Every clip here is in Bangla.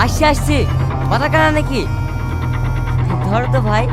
আসছি আসছি, কথা কানা নাকি? ধরো তো ভাই।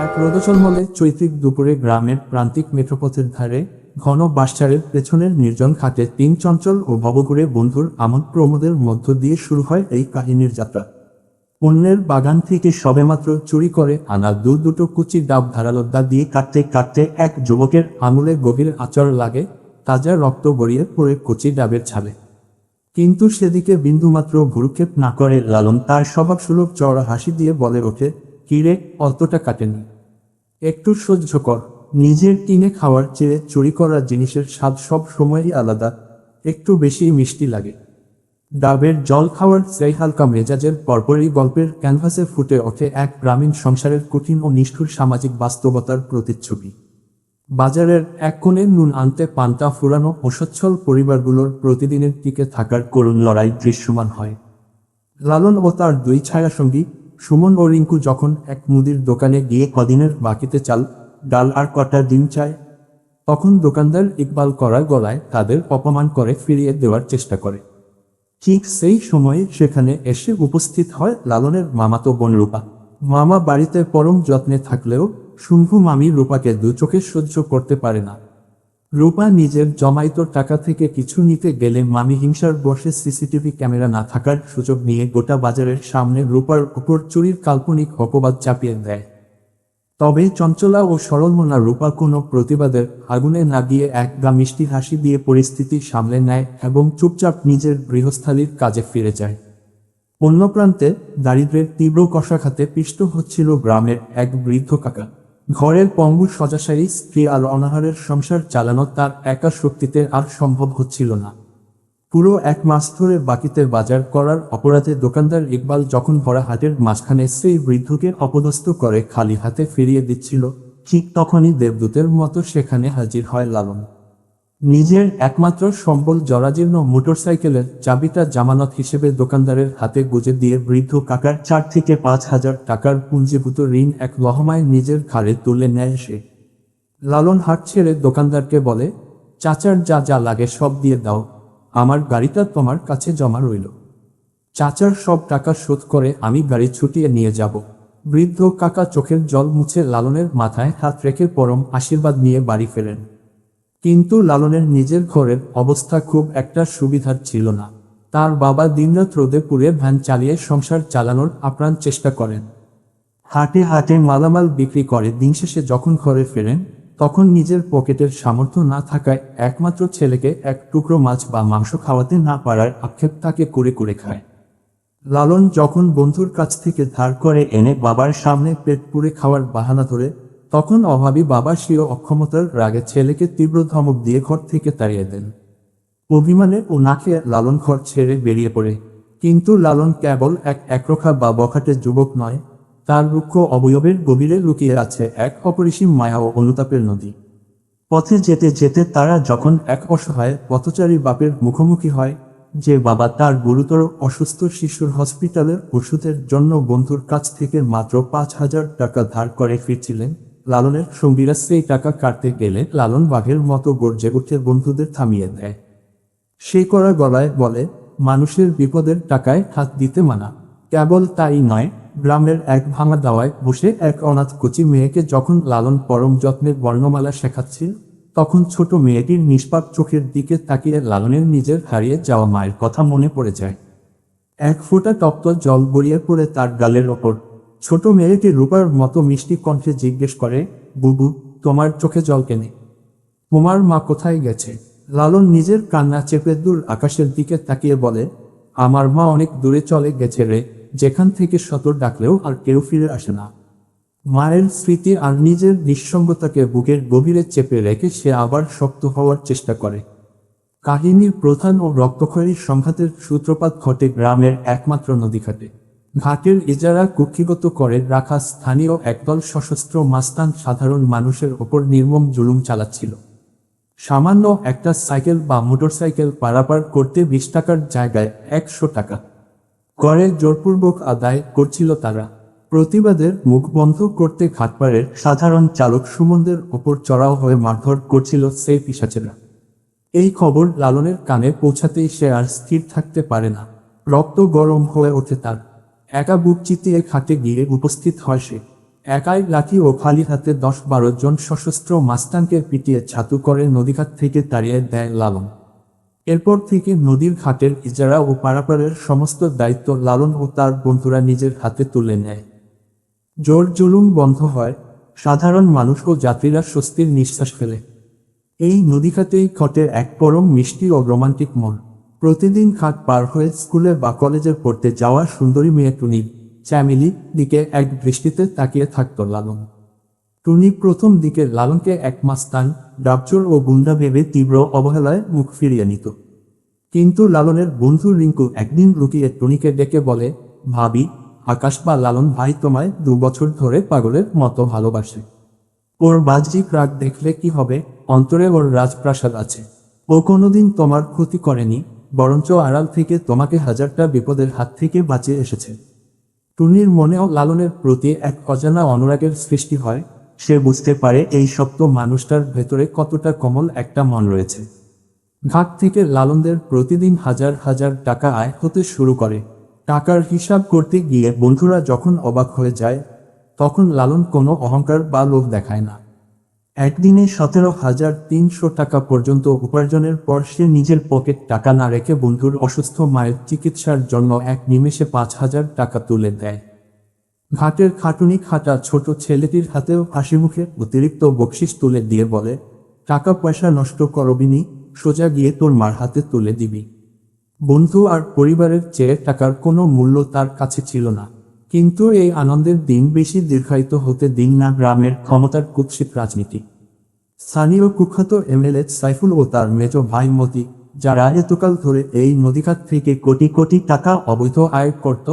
এক রোদচল মলে চৈত্রিক দুপুরে গ্রামের প্রান্তিক মেঠোপথের ধারে ঘন বাঁশঝাড়ের পেছনের নির্জন ঘাটে তিন চঞ্চল ও ভবঘুরে বন্ধুর আমোদ প্রমোদের মধ্য দিয়ে শুরু হয় এই কাহিনীর যাত্রা। অন্যের বাগান থেকে সবেমাত্র চুরি করে আনা দুটো কুচি ডাব ধারালো দা দিয়ে কাটতে কাটতে এক যুবকের আঙুলে গভীর আঁচড় লাগে, তাজা রক্ত গড়িয়ে পড়ে কচি ডাবের ছালে। কিন্তু সেদিকে বিন্দুমাত্র ভ্রুক্ষেপ না করে লালন তার স্বভাবসুলভ চওড়া হাসি দিয়ে বলে ওঠে, কিরে, অতটা কাটেনি, একটু সহ্য কর। নিজের কিনে খাওয়ার চেয়ে চুরি করা জিনিসের স্বাদ সব সময়ই আলাদা, একটু বেশি মিষ্টি লাগে। ডাবের জল খাওয়ার সেই হালকা মেজাজের পরপরই গল্পের ক্যানভাসে ফুটে ওঠে এক গ্রামীণ সংসারের কঠিন ও নিষ্ঠুর সামাজিক বাস্তবতার প্রতিচ্ছবি। বাজারের এক কোণে নুন আনতে পান্তা ফুরানো অসচ্ছল পরিবারগুলোর প্রতিদিনের টিকে থাকার করুণ লড়াই দৃশ্যমান হয়। লালন ও তার দুই ছায়াসঙ্গী সুমন ও রিঙ্কু যখন এক মুদির দোকানে গিয়ে কদিনের বাকিতে চাল, ডাল আর কটা ডিম চায়, তখন দোকানদার ইকবাল করা গলায় তাদের অপমান করে ফিরিয়ে দেওয়ার চেষ্টা করে। ঠিক সেই সময়ে সেখানে এসে উপস্থিত হয় লালনের মামাতো বোন রূপা। মামা বাড়িতে পরম যত্নে থাকলেও শুম্ভু মামি রূপাকে দু চোখে সহ্য করতে পারে না। রূপা নিজের জমাইত টাকা থেকে কিছু নিতে গেলে মামি হিংসার বশে সিসিটিভি ক্যামেরা না থাকার সুযোগ নিয়ে গোটা বাজারের সামনে রূপার উপর চুরির কাল্পনিক অপবাদ চাপিয়ে দেয়। তবে চঞ্চলা ও সরলমনা রূপা কোনো প্রতিবাদের আগুনে না গিয়ে এক গা মিষ্টি হাসি দিয়ে পরিস্থিতি সামলে নেয় এবং চুপচাপ নিজের গৃহস্থালির কাজে ফিরে যায়। অন্য প্রান্তে দারিদ্র্যের তীব্র কষাঘাতে পিষ্ট হচ্ছিল গ্রামের এক বৃদ্ধ কাকা। ঘরের পঙ্গু শয্যাশায়ী স্ত্রী আর অনাহারের সংসার চালানো তার একা শক্তিতে আর সম্ভব হচ্ছিল না। পুরো এক মাস ধরে বাকিতে বাজার করার অপরাধে দোকানদার ইকবাল যখন ভরা হাটের মাঝখানে সেই বৃদ্ধকে অপদস্থ করে খালি হাতে ফিরিয়ে দিচ্ছিল, ঠিক তখনই দেবদূতের মতো সেখানে হাজির হয় লালন। নিজের একমাত্র সম্বল জরাজীর্ণ মোটরসাইকেলের চাবিটা জামানত হিসেবে দোকানদারের হাতে গুজে দিয়ে বৃদ্ধ কাকার 4 থেকে 5,000 টাকার পুঞ্জীভূত ঋণ এক লহমায় নিজের ঘাড়ে তুলে নেয় সে। লালন হাট ছেড়ে দোকানদারকে বলে, চাচার যা যা লাগে সব দিয়ে দাও, আমার গাড়িটা তোমার কাছে জমা রইল। চাচার সব টাকা শোধ করে আমি গাড়ি ছুটিয়ে নিয়ে যাব। বৃদ্ধ কাকা চোখের জল মুছে লালনের মাথায় হাত রেখে পরম আশীর্বাদ নিয়ে বাড়ি ফেরেন। কিন্তু লালনের নিজের ঘরের অবস্থা খুব একটা সুবিধার ছিল না। তার বাবা দিনরাত রোদে পুড়ে ভ্যান চালিয়ে সংসার চালানোর আপ্রাণ চেষ্টা করেন। হাটে হাটে মালামাল বিক্রি করে দিন শেষে যখন ঘরে ফেরেন, তখন নিজের পকেটের সামর্থ্য না থাকায় একমাত্র ছেলেকে এক টুকরো মাছ বা মাংস খাওয়াতে না পারার আক্ষেপ তাকে করে করে খায়। লালন যখন বন্ধুর কাছ থেকে ধার করে এনে বাবার সামনে পেট পুড়ে খাওয়ার বাহানা ধরে, তখন অভাবী বাবা স্বীয় অক্ষমতার রাগে ছেলেকে তীব্র ধমক দিয়ে ঘর থেকে তাড়িয়ে দেন। অভিমানে ও না খেয়ে লালন ঘর ছেড়ে বেরিয়ে পড়ে। কিন্তু লালন কেবল এক একরোখা বা বখাটে যুবক নয়, তার রুক্ষ অবয়বের গভীরে লুকিয়ে আছে এক অপরিসীম মায়া ও অনুতাপের নদী। পথে যেতে যেতে তারা যখন এক অসহায় পথচারী বাপের মুখোমুখি হয়, যে বাবা তার গুরুতর অসুস্থ শিশুর হসপিটালের ওষুধের জন্য বন্ধুর কাছ থেকে মাত্র 5,000 টাকা ধার করে ফিরছিলেন, লালনের সঙ্গীরা সেই টাকা কাটতে গেলে লালন বাঘের মতো গর্জে উঠে বন্ধুদের থামিয়ে দেয়। সে করা গলায় বলে, মানুষের বিপদের টাকায় হাত দিতে মানা। কেবল তাই নয়, গ্রামের এক ভাঙা দাওয়ায় বসে এক অনাথ কচি মেয়েকে যখন লালন পরম যত্নে বর্ণমালা শেখাচ্ছিল, তখন ছোট মেয়েটির নিষ্পাপ চোখের দিকে তাকিয়ে লালনের নিজের হারিয়ে যাওয়া মায়ের কথা মনে পড়ে যায়। এক ফোঁটা তপ্ত জল গড়িয়ে পড়ে তার গালের ওপর। ছোট মেয়েটি রূপার মতো মিষ্টি কণ্ঠে জিজ্ঞেস করে, বুবু, তোমার চোখে জল কেনে? তোমার মা কোথায় গেছে? লালন নিজের কান্না চেপে দূর আকাশের দিকে তাকিয়ে বলে, আমার মা অনেক দূরে চলে গেছে রে, যেখান থেকে শত ডাকলেও আর কেউ ফিরে আসে না। মায়ের স্মৃতি আর নিজের নিঃসঙ্গতাকে বুকের গভীরে চেপে রেখে সে আবার শক্ত হওয়ার চেষ্টা করে। কাহিনীর প্রধান ও রক্তক্ষয়ী সংঘাতের সূত্রপাত ঘটে গ্রামের একমাত্র নদীঘাটে। ঘাটের ইজারা কুক্ষিগত করে রাখা স্থানীয় একদল সশস্ত্র মাস্তান সাধারণ মানুষের ওপর নির্মম জুলুম চালাচ্ছিল। সামান্য একটা সাইকেল বা মোটরসাইকেল পারাপার করতে 20 টাকার জায়গায় 100 টাকা করে জোরপূর্বক আদায় করছিল তারা। প্রতিবাদের মুখ বন্ধ করতে ঘাটপাড়ের সাধারণ চালক সুমনদের ওপর চড়াও হয়ে মারধর করছিল সেই পিশাচেরা। এই খবর লালনের কানে পৌঁছাতেই সে আর স্থির থাকতে পারে না। রক্ত গরম হয়ে ওঠে তার। একা বুক চিতিয়ে ঘাটে গিয়ে উপস্থিত হয় সে। একাই লাঠি ও খালি হাতে 10-12 জন সশস্ত্র মাস্তানকে পিটিয়ে ছাতু করে নদীঘাট থেকে তাড়িয়ে দেয় লালন। এরপর থেকে নদীর ঘাটের ইজারা ও পারাপারের সমস্ত দায়িত্ব লালন ও তার বন্ধুরা নিজের হাতে তুলে নেয়। জোর জুলুম বন্ধ হয়, সাধারণ মানুষ ও যাত্রীরা স্বস্তির নিঃশ্বাস ফেলে। এই নদীঘাটেই ঘটে এক পরম মিষ্টি ও রোমান্টিক মন। প্রতিদিন ঘাট পার হয়ে স্কুলে বা কলেজে পড়তে যাওয়া সুন্দরী মেয়ে টুনি চ্যামিলি দিকে এক দৃষ্টিতে তাকিয়ে থাকত লালন। টুনি প্রথম দিকে লালনকে এক মাস্তান, ডাবচোর ও গুন্ডা ভেবে তীব্র অবহেলায় মুখ ফিরিয়ে নিত। কিন্তু লালনের বন্ধু রিঙ্কু একদিন লুকিয়ে টুনিকে ডেকে বলে, ভাবি, আকাশ বা লালন ভাই তোমায় 2 বছর ধরে পাগলের মতো ভালোবাসে। ওর বাহ্যিক রাগ দেখলে কি হবে, অন্তরে ওর রাজপ্রাসাদ আছে। ও কোনোদিন তোমার ক্ষতি করেনি, বরঞ্চ আড়াল থেকে তোমাকে হাজারটা বিপদের হাত থেকে বাঁচিয়ে এসেছে। টুনির মনেও লালনের প্রতি এক অজানা অনুরাগের সৃষ্টি হয়। সে বুঝতে পারে এই শক্ত মানুষটার ভেতরে কতটা কোমল একটা মন রয়েছে। ঘাট থেকে লালনদের প্রতিদিন হাজার হাজার টাকা আয় হতে শুরু করে। টাকার হিসাব করতে গিয়ে বন্ধুরা যখন অবাক হয়ে যায়, তখন লালন কোনো অহংকার বা লোভ দেখায় না। একদিনে 17,300 টাকা পর্যন্ত উপার্জনের পর সে নিজের পকেট টাকা না রেখে বন্ধুর অসুস্থ মায়ের চিকিৎসার জন্য এক নিমেষে 5,000 টাকা তুলে দেয়। ঘাটের খাটুনি খাটা ছোট ছেলেটির হাতেও হাসিমুখে অতিরিক্ত বকশিস তুলে দিয়ে বলে, টাকা পয়সা নষ্ট করবিনি, সোজা গিয়ে তোর মার হাতে তুলে দিবি। বন্ধু আর পরিবারের চেয়ে টাকার কোনো মূল্য তার কাছে ছিল না। কিন্তু এই আনন্দের দিন বেশি দীর্ঘায়িত হতে দিন না গ্রামের ক্ষমতার কুৎসিত রাজনীতি। স্থানীয় কুখ্যাত এমএলএ সাইফুল ও তার মেজ ভাই মতি, যারা এতকাল ধরে এই নদীঘাট থেকে কোটি কোটি টাকা অবৈধ আয় করত,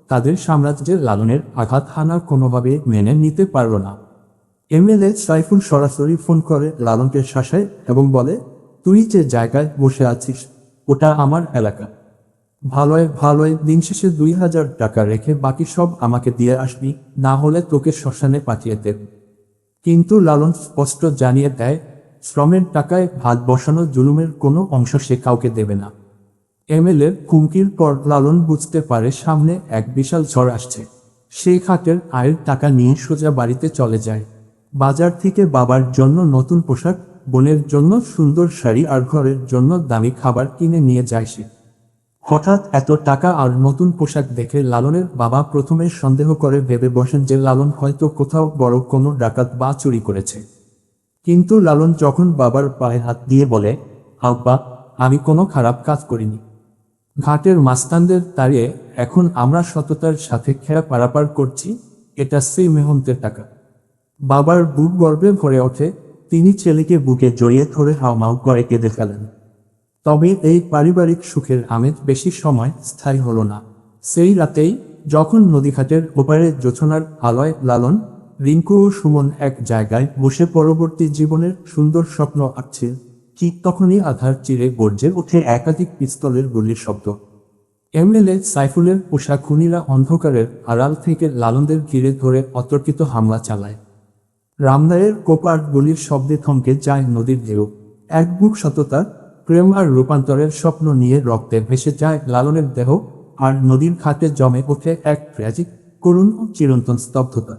তাদের সাম্রাজ্যের লালনের আঘাত হানা কোনোভাবে মেনে নিতে পারল না। এমএলএ সাইফুল সরাসরি ফোন করে লালনকে শাসায় এবং বলে, তুই যে জায়গায় বসে আছিস ওটা আমার এলাকা। ভালোয় ভালোয় দিন শেষে 2,000 টাকা রেখে বাকি সব আমাকে দিয়ে আসবি, না হলে তোকে শ্মশানে পাঠিয়ে দেব। কিন্তু লালন স্পষ্ট জানিয়ে দেয়, শ্রমের টাকায় ভাত বসানো জুলুমের কোনো অংশ সে কাউকে দেবে না। এমএলএর হুমকির পর লালন বুঝতে পারে সামনে এক বিশাল ঝড় আসছে। সেই খাটের আয়ের টাকা নিয়ে সোজা বাড়িতে চলে যায়। বাজার থেকে বাবার জন্য নতুন পোশাক, বোনের জন্য সুন্দর শাড়ি আর ঘরের জন্য দামি খাবার কিনে নিয়ে যায় সে। হঠাৎ এত টাকা আর নতুন পোশাক দেখে লালনের বাবা প্রথমে সন্দেহ করে ভেবে বসেন যে লালন হয়তো কোথাও বড় কোনো ডাকাত বা চুরি করেছে। কিন্তু লালন যখন বাবার পায়ে হাত দিয়ে বলে, আব্বা, আমি কোনো খারাপ কাজ করিনি, ঘাটের মাস্তানদের তাড়িয়ে এখন আমরা সততার সাথে খেয়া পারাপার করছি, এটা সেই মেহন্তের টাকা। বাবার বুক গর্বে ভরে ওঠে। তিনি ছেলেকে বুকে জড়িয়ে ধরে হাউমাউ করে কেঁদে ফেলেন। তবে এই পারিবারিক সুখের আমেজ বেশি সময় স্থায়ী হলো না। সেই রাতেই যখন নদীঘাটের ওপারে জোছনার আলোয় লালন, রিঙ্কু ও সুমন এক জায়গায় বসে পরবর্তী জীবনের সুন্দর স্বপ্ন আঁকছে, ঠিক তখনই আধার চিরে গর্জে ওঠে একাধিক পিস্তলের গুলির শব্দ। এমএলএ সাইফুলের পোশাক খুনিরা অন্ধকারের আড়াল থেকে লালনদের ঘিরে ধরে অতর্কিত হামলা চালায়। রামদায়ের কোপার গুলির শব্দে থমকে যায় নদীর ঢেউ। এক বুক সততা, প্রেম আর রূপান্তরের স্বপ্ন নিয়ে রক্তে ভেসে যায় লালনের দেহ, আর নদীর ঘাটে জমে ওঠে এক ট্র্যাজিক, করুণ ও চিরন্তন স্তব্ধতা।